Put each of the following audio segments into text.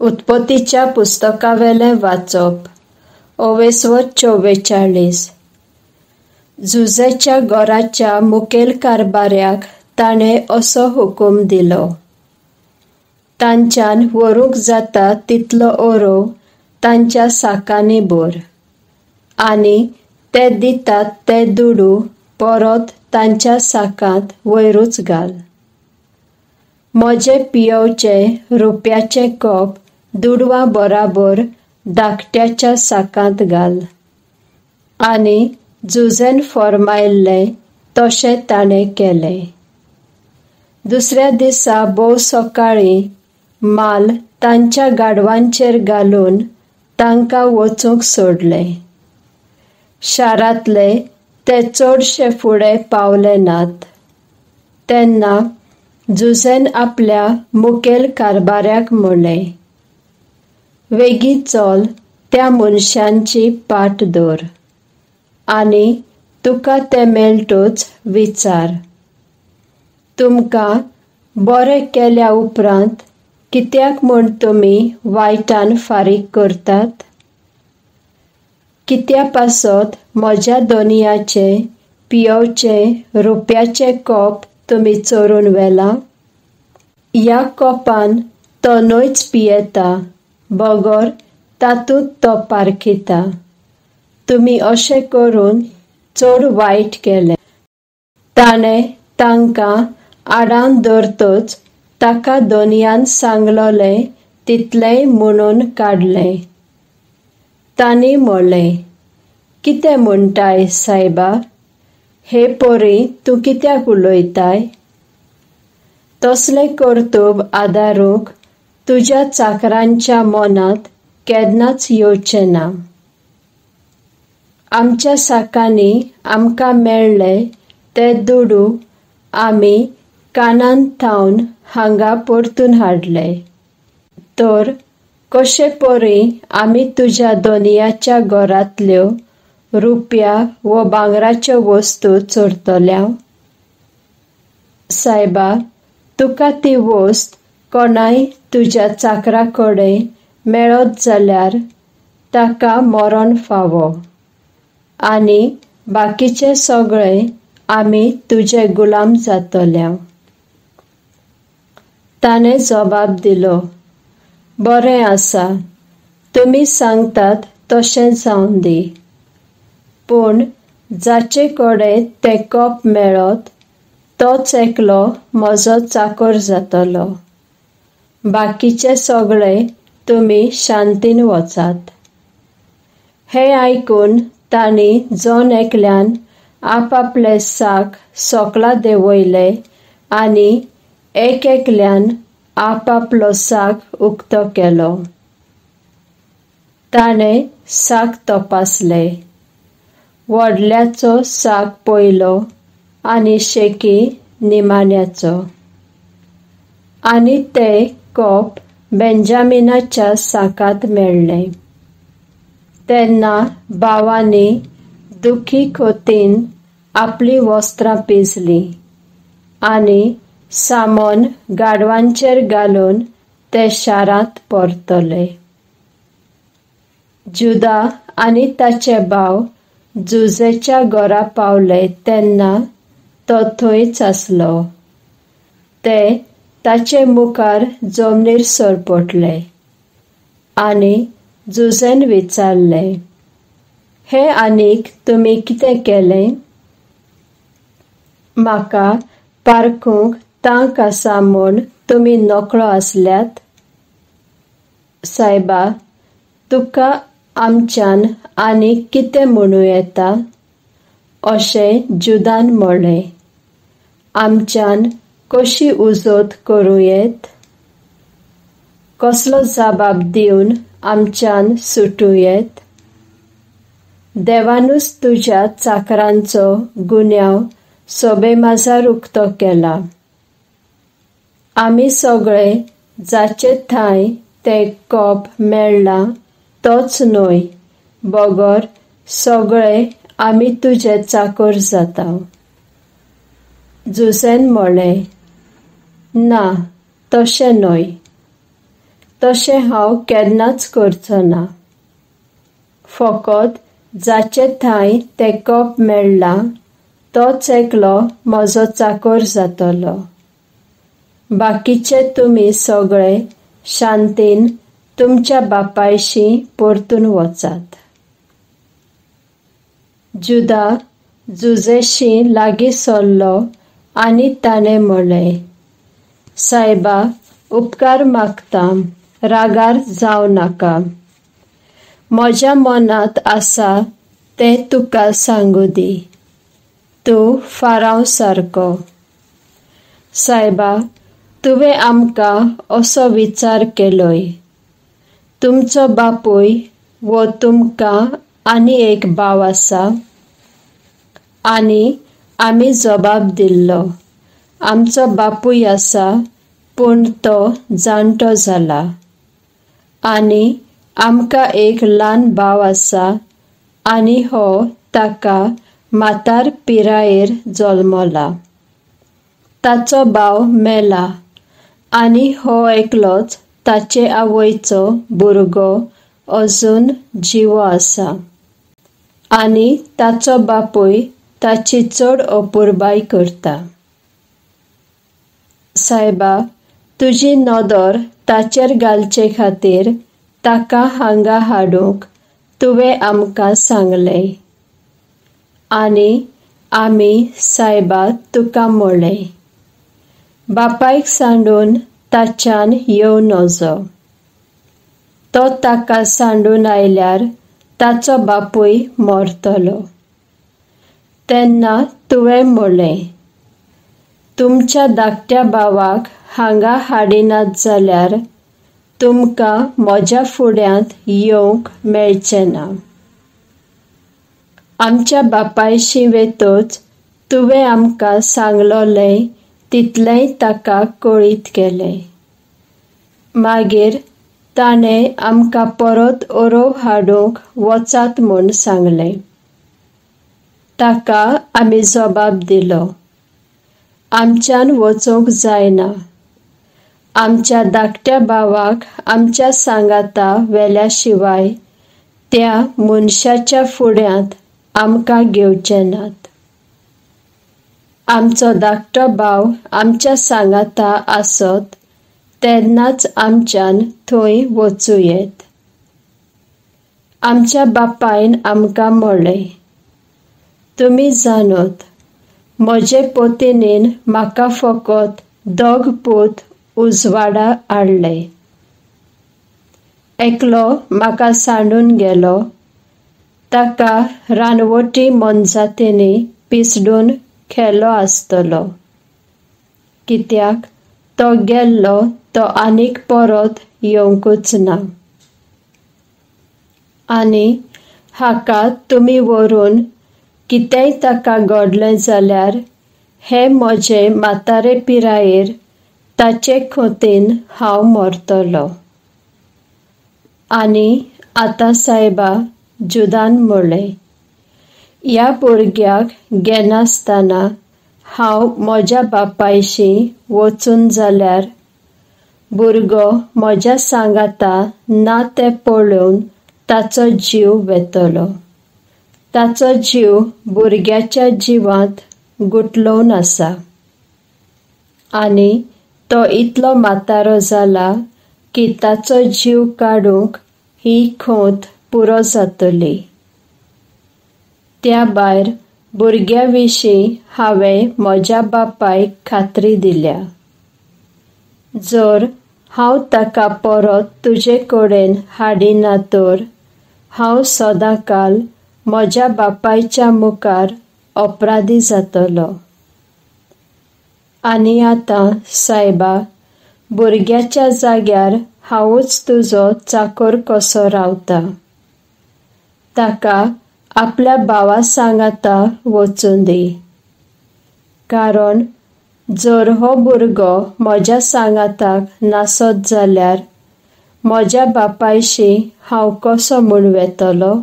उत्पत्तीच्या पुस्तकावेलें वाचप. ओवेसवत 44. जुजेच्या घराच्या मुखेल कारभाऱ्याक ताणें असो हुकूम दिलो. तांच्यान व्हरूंक जाता तितलो ओरो तांच्या साकांनी भर, आनी ते दितात ते दुडू परत तांच्या साकांत वयरूच घाल. म्हजे पियेवचे रुप्याचे कप दुडवा बराबर धाकट्याच्या साकांत घाल. आनी जुजेन फर्मायल्ले तशें ताणें केलें. दुसऱ्या दिसा भोव सकाळीं माल तांच्या गाडवांचेर घालून तांकां वचूंक सोडलें. शारांतले ते चडशे फुडें पावले नात. तेन्ना जुजेन आपल्या मुखेल कारभाऱ्याक म्हणलें, वेगीं चल त्या मनशांची पाट धर, आनी तुका ते मेळटूच विचार. तुमकां बरें केल्या उपरांत कित्याक म्हूण तुमी वायटान फारीक करतात? कित्या पासत म्हज्या दोनयाचे पियेवचे रुप्याचे कप तुमी चोरून व्हेला? ह्या कपान तो न्हयच पियेता, बगर तातूंत तो पारखिता. तुमी अशें करून चड वायट केलें. ताणें तांकां आडावन धरतच ताका दोनयान सांगलोलें तितलेंय म्हणून काडलें. तांणी म्हणलें, कितें म्हणटाय सायबा? हे पोरी तूं कित्याक उलयताय? तसले कर्तूब आदारूंक तुज्या चाकरांच्या मनांत केन्नाच येवचें ना. आमच्या साकांनी आमकां मेळ्ळे ते दुडू आमी कानान थावन हांगा परतून हाडले. तर कशे पोरी आमी तुज्या दोनयाच्या घरांतल्यो रुप्या व भांगराच्यो वस्तू चोरतल्या? सायबा, तुका ती वस्त कोणाय तुज्या चाकरा कडेन मेळत जाल्यार ताका मरण फावो, आनी बाकीचे सगळे आमी तुजे गुलाम जातल्या. ताणें जबाब दिलो, बरें आसा, तुमी सांगतात तशें जावं दी. पूण जाचे कडेन तें कप मेळत तोच एकलो म्हजो चाकर जातलो. बाकीचे सगळे तुमी शांतीन वचात. हें आयकून तांणी जोन एकल्यान आपआपले साक सोकला देंवयले आनी एक एकल्यान आपआपलो साक उक्तो केलो. ताणें साक तपासले. व्हडल्याचो साक पयलो आनी शेकी निमाण्याचो. आनी ते कप बेंजामिनाच्या साकांत मेळ्ळे. तेन्ना भावांनी दुखी खोतीन आपली वस्त्रां पिंजलीं आनी सामोन गाडवांचेर घालून ते शारांत परतले. जुदा आनी ताचे भाव जुजेच्या घरा पावले तेन्ना तो थंयच आसलो. ते ताचे मुखार जमनीर सरपटले आनी जुजेन विचारलें, हें आनीक तुमी कितें केलें? म्हाका पारखूंक तांक आसा म्हूण तुमी नकळो आसल्यात? सायबा, तुका आमच्यान आनीक कितें म्हणूं येता? अशें जुदान म्हणलें. आमच्यान कशी उजत करूं येत? कसलो जबाब दिवन आमच्यान सुटूं येत? देवानूच तुज्या चाकरांचो गुन्यांव सोबेमाजार उक्तो केला. आमी सगळे जाचे थंय ते कप मेळ्ळां तोच न्हय, बगर सगळे आमी तुजे चाकर जाता. जुजेन म्हणलें, ना, तशें न्हय. तशें हांव केन्नाच करचो ना. फकत जाचे थंय तेंकोप मेळ्ळा तोच एकलो म्हजो चाकर जातलो. बाकीचे तुमी सगळे शांतीन तुमच्या बापायशी परतून वचात. जुदा जुजेशी लागीं सरलो आनी ताणें म्हणलें, सायबा, उपकार मागतां, रागार जावं नाका. म्हज्या मनांत आसा तें तुका सांगू दी. तूं फाराव सारको. सायबा, तुवें आमकां असो विचार केलोय. तुमचो बापूय वो तुमकां आनी एक भाव आसा. आनी आमी जबाब दिल्लो. आमचो बापूय आसा पूण तो जाणटो जाला. आनी आमकां एक ल्हान भाव आसा आनी हो ताका म्हातार पिरायेर जल्मला. ताचो भाव मेला आनी हो एकलोच ताचे आवयचो भुरगो अजून जिवो आसा. आनी ताचो बापूय ताची चड अपुरबाय करता. सायबा, तुजी नदर ताचेर घालचे खातीर ताका हांगा हाडूंक तुवें आमकां सांगलें. आनी आमी सायबा तुका म्हणलें, बापायक सांडून ताच्यान येवं नजो. तो ताका सांडून आयल्यार ताचो बापूय मरतलो. तेन्ना तुवें म्हणलें, तुमच्या धाकट्या भावाक हांगा हाडिनात जाल्यार तुमकां म्हज्या फुड्यांत येवंक मेळचें ना. आमच्या बापायशी वेतूच तुवें आमकां सांगलोलें तितलेंय ताका कळीत केलें. मागीर ताणें आमकां परत ओरोव हाडूंक वचात म्हूण सांगलें. ताका आमी जबाब दिलो, आमच्यान वचूंक जायना. आमच्या धाकट्या भावाक आमच्या सांगाता व्हेल्या शिवाय त्या मनशाच्या फुड्यांत आमकां घेवचें नात. आमचो धाकटो भाव आमच्या सांगाता आसत तेन्नाच आमच्यान थंय वचूं येत. आमच्या बापायन आमकां म्हणलें, तुमी जानत, म्हजे पोतिनीन म्हाका फकत 2 पूत उजवाडा हाडले. एकलो म्हाका सांडून गेलो. ताका रानवटी मनजातींनी पिसडून खेलो आसतलो. कित्याक तो गेल्लो तो आनीक परत येवंकूच ना. आनी हाका तुमी व्हरून कितेंय ताका घडलें जाल्यार हे म्हजे म्हातारे पिरायेर ताचे खोतीन हांव मरतलो. आनी आतां सायबा, जुदान म्हणलें, ह्या भुरग्याक घेनासतना हांव म्हज्या बापायशी वचून जाल्यार भुरगो म्हज्या सांगाता ना तें पळोवन ताचो जीव वेतलो. ताचो जीव भुरग्याच्या जिवांत गुठलोवन आसा. आनी तो इतलो म्हातारो जाला की ताचो जीव काडूंक ही खोंत पुरो जातली. त्या भायर भुरग्या विशीं हांवें म्हज्या बापायक खात्री दिल्या. जर हांव ताका परत तुजे कडेन हाडिना तर हांव सदांकाल म्हज्या बापायच्या मुखार अपराधी जातलो. आनी आतां सायबा, भुरग्याच्या जाग्यार हांवूच तुजो चाकर कसो रावता. ताका आपल्या भावा सांगाता वचून दी. कारण जर हो भुरगो म्हज्या सांगाताक नासत जाल्यार म्हज्या बापायशी हांव कसो म्हूण वेतलो.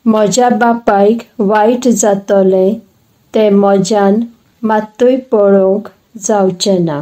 म्हज्या बापायक वायट जातलें तें म्हज्यान मात्तूय पळोवंक जावचें ना.